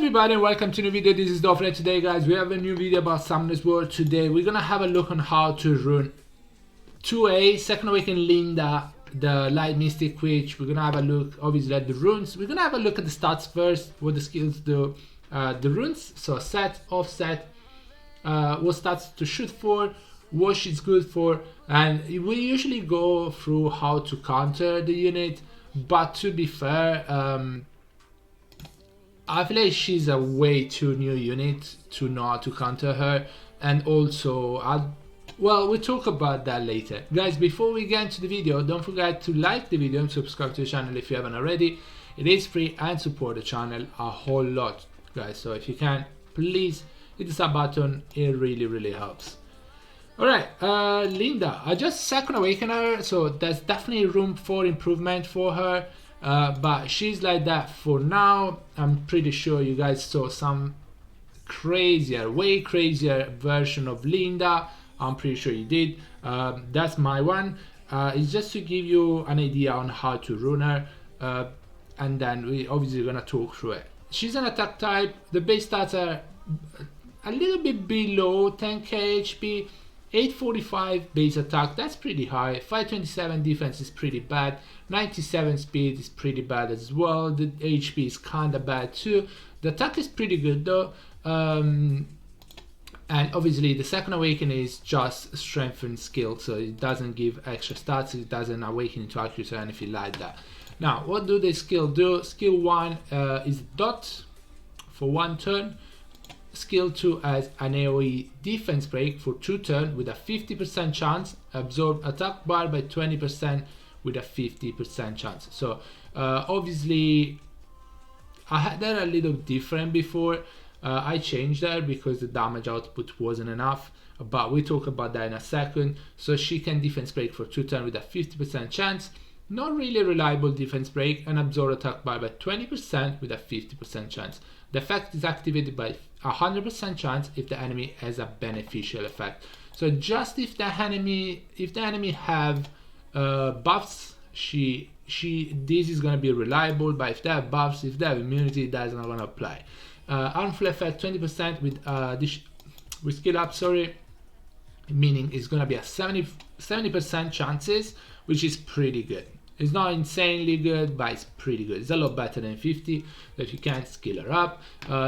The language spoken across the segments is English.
everybody and welcome to a new video. This is Rune. Today guys we have a new video about Summoner's War. Today we're gonna have a look on how to rune 2A, Second Awaken Linda, the Light Mystic Witch. We're gonna have a look obviously at the runes. We're gonna have a look at the stats first, what the skills do, the runes, so set, offset, what stats to shoot for, what she's good for, and we usually go through how to counter the unit, but to be fair, I feel like she's a way too new unit to know how to counter her, and also well, we'll talk about that later. Guys, before we get into the video, don't forget to like the video and subscribe to the channel if you haven't already. It is free and support the channel a whole lot, guys, so if you can, please hit the sub button, it really helps. Alright, Linda, I just second awaken her, so there's definitely room for improvement for her. But she's like that for now. I'm pretty sure you guys saw some way crazier version of Linda. I'm pretty sure you did. That's my one. It's just to give you an idea on how to rune her, and then we obviously gonna talk through it. She's an attack type. The base stats are a little bit below 10k HP. 845 base attack, that's pretty high. 527 defense is pretty bad. 97 speed is pretty bad as well. The HP is kinda bad too. The attack is pretty good though. And obviously the second awaken is just strength and skill, so it doesn't give extra stats, it doesn't awaken into accuracy or anything like that. Now, what do the skill do? Skill 1 is dot for 1 turn. Skill 2 has an AoE defense break for 2 turns with a 50% chance, absorb attack bar by 20% with a 50% chance. So obviously I had that a little different before. I changed that because the damage output wasn't enough, but we talk about that in a second. So she can defense break for 2 turns with a 50% chance, not really reliable defense break, and absorb attack bar by 20% with a 50% chance. The effect is activated by 100% chance if the enemy has a beneficial effect. So just if the enemy have buffs, this is gonna be reliable. But if they have buffs, if they have immunity, that's not gonna apply. Harmful effect 20% with skill up, sorry, meaning it's gonna be a 70% chances, which is pretty good. It's not insanely good, but it's pretty good. It's a lot better than 50, so if you can, skill her up.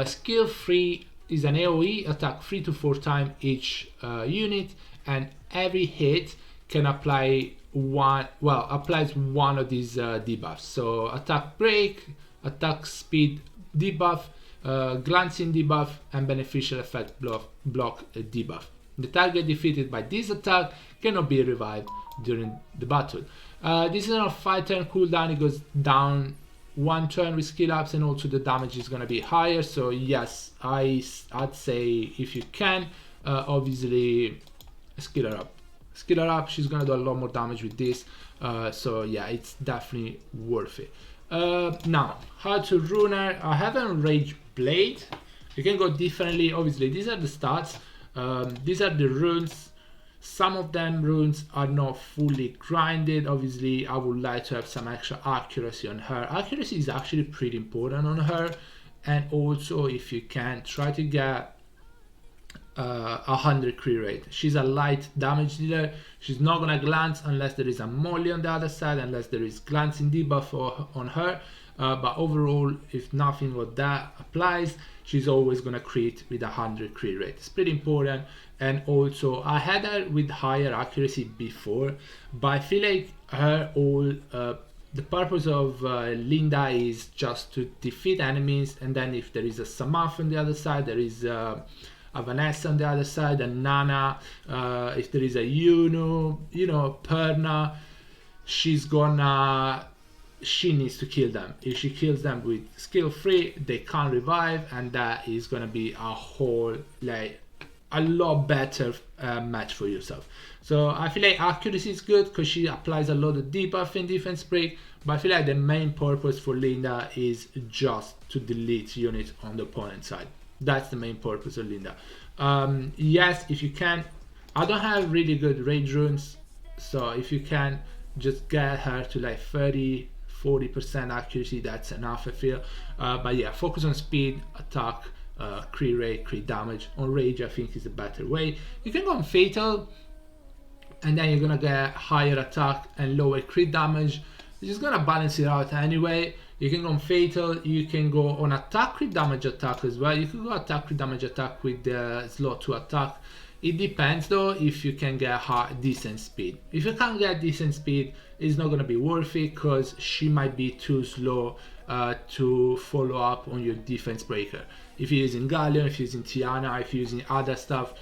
Skill 3 is an AoE, attack 3 to 4 times each unit, and every hit can apply applies one of these debuffs. So attack break, attack speed debuff, glancing debuff, and beneficial effect block debuff. The target defeated by this attack cannot be revived during the battle. This is on a 5 turn cooldown, it goes down 1 turn with skill ups, and also the damage is gonna be higher. So yes, I'd say if you can, obviously skill her up. Skill her up, she's gonna do a lot more damage with this. So yeah, it's definitely worth it. Now, how to rune her. I haven't Rage Blade. You can go differently. Obviously, these are the stats. These are the runes. Some of them runes are not fully grinded. Obviously, I would like to have some extra accuracy on her. Accuracy is actually pretty important on her, and also if you can, try to get 100 crit rate. She's a light damage dealer. She's not gonna glance unless there is a molly on the other side, unless there is glancing debuff on her. But overall, if nothing but that applies, she's always gonna crit with 100 crit rate. It's pretty important. And also, I had her with higher accuracy before, but I feel like the purpose of Linda is just to defeat enemies, and then if there is a Samaf on the other side, there is a Vanessa on the other side, and Nana, if there is a Rune, Perna, she needs to kill them. If she kills them with skill 3, they can't revive, and that is gonna be a lot better match for yourself. So I feel like accuracy is good because she applies a lot of debuff in defense break, but I feel like the main purpose for Linda is just to delete units on the opponent side. That's the main purpose of Linda. Yes, if you can, I don't have really good rage runes, so if you can, just get her to like 30, 40% accuracy, that's enough I feel. But yeah, focus on speed, attack, crit rate, crit damage. On rage I think is a better way. You can go on fatal, and then you're gonna get higher attack and lower crit damage. You're just gonna balance it out anyway. You can go on fatal, you can go on attack crit damage attack as well. You can go attack crit damage attack with the slot to attack. It depends though if you can get decent speed. If you can't get decent speed, it's not gonna be worth it because she might be too slow to follow up on your defense breaker. If you're using Galleon, if you're using Tiana, if you're using other stuff,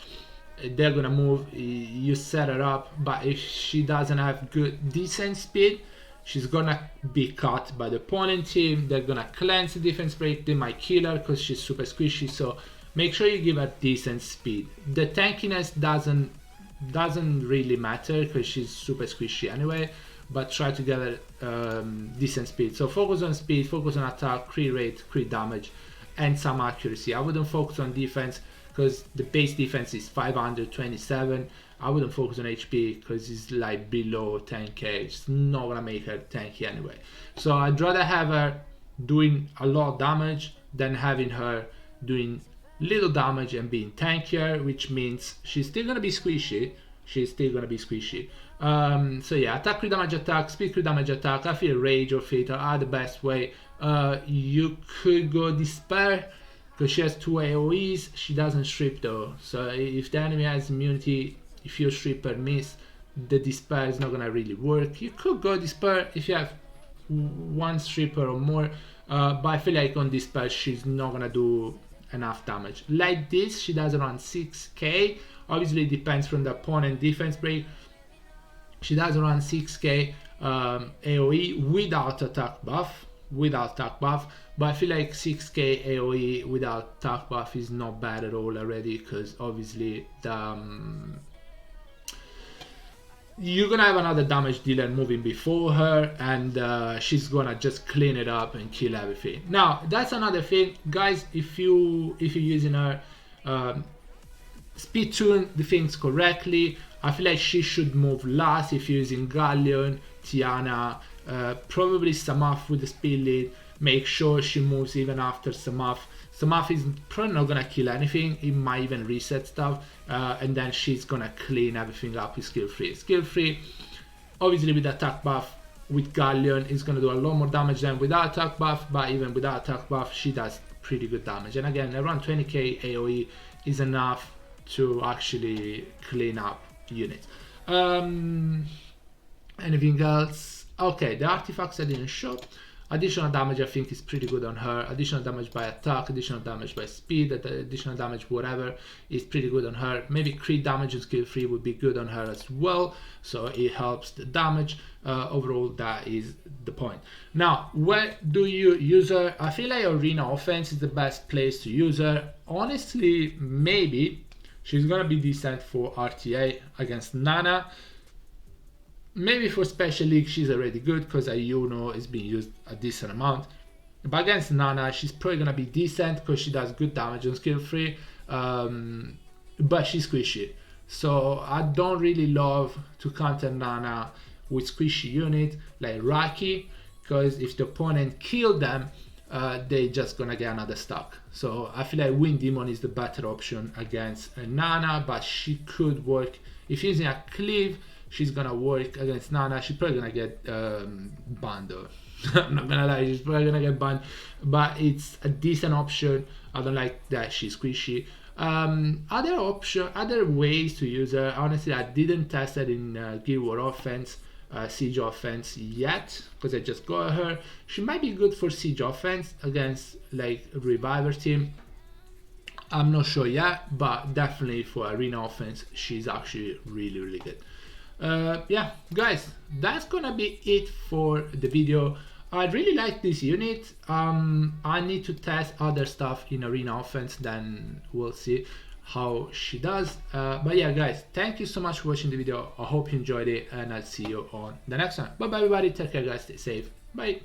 they're gonna move, you set her up, but if she doesn't have decent speed, she's gonna be cut by the opponent team. They're gonna cleanse the defense break, they might kill her because she's super squishy. So make sure you give her decent speed. The tankiness doesn't really matter because she's super squishy anyway, but try to get her decent speed. So focus on speed, focus on attack, crit rate, crit damage, and some accuracy. I wouldn't focus on defense because the base defense is 527. I wouldn't focus on HP because it's like below 10k. It's not gonna make her tanky anyway. So I'd rather have her doing a lot of damage than having her doing little damage and being tankier, which means she's still gonna be squishy. So yeah, attack crit damage attack, speed crit damage attack. I feel rage or fatal are the best way. You could go despair because she has 2 AoEs. She doesn't strip though, so if the enemy has immunity, if your stripper miss, the despair is not gonna really work. You could go despair if you have 1 stripper or more, but I feel like on despair she's not gonna do enough damage. Like this, she does around 6k. Obviously it depends from the opponent defense break. She does around 6k AoE without attack buff, but I feel like 6k AoE without attack buff is not bad at all already, because obviously you're gonna have another damage dealer moving before her, and she's gonna just clean it up and kill everything. Now that's another thing, guys. If you're using her, speed tune the things correctly. I feel like she should move last if you're using Galleon, Tiana, probably Samaf with the speed lead. Make sure she moves even after Samaf. Samaf is probably not gonna kill anything, it might even reset stuff, and then she's gonna clean everything up with skill 3. Skill 3, obviously with attack buff, with Galleon is gonna do a lot more damage than without attack buff, but even without attack buff she does pretty good damage. And again, around 20k AoE is enough to actually clean up units. Anything else? Okay, the artifacts I didn't show. Additional damage I think is pretty good on her. Additional damage by attack, additional damage by speed, additional damage whatever is pretty good on her. Maybe crit damage and skill 3 would be good on her as well, so it helps the damage. Overall that is the point. Now where do you use her? I feel like arena offense is the best place to use her. Honestly, maybe she's gonna be decent for RTA against Nana. Maybe for Special League she's already good because Ayuno is being used a decent amount. But against Nana she's probably gonna be decent because she does good damage on skill 3, but she's squishy. So I don't really love to counter Nana with squishy unit like Raki, because if the opponent kill them, they just gonna get another stock. So I feel like Wind Demon is the better option against Nana, but she could work if using a cleave. She's gonna work against Nana. She's probably gonna get banned though. I'm not gonna lie, she's probably gonna get banned, but it's a decent option. I don't like that she's squishy. Other ways to use her. Honestly, I didn't test it in Guild War offense, siege offense yet, because I just got her. She might be good for siege offense against like Reviver team. I'm not sure yet, but definitely for arena offense, she's actually really good. Yeah, guys, that's gonna be it for the video. I really like this unit. I need to test other stuff in arena offense, then we'll see how she does. But yeah, guys, thank you so much for watching the video. I hope you enjoyed it, and I'll see you on the next one. Bye bye everybody, take care guys, stay safe, bye.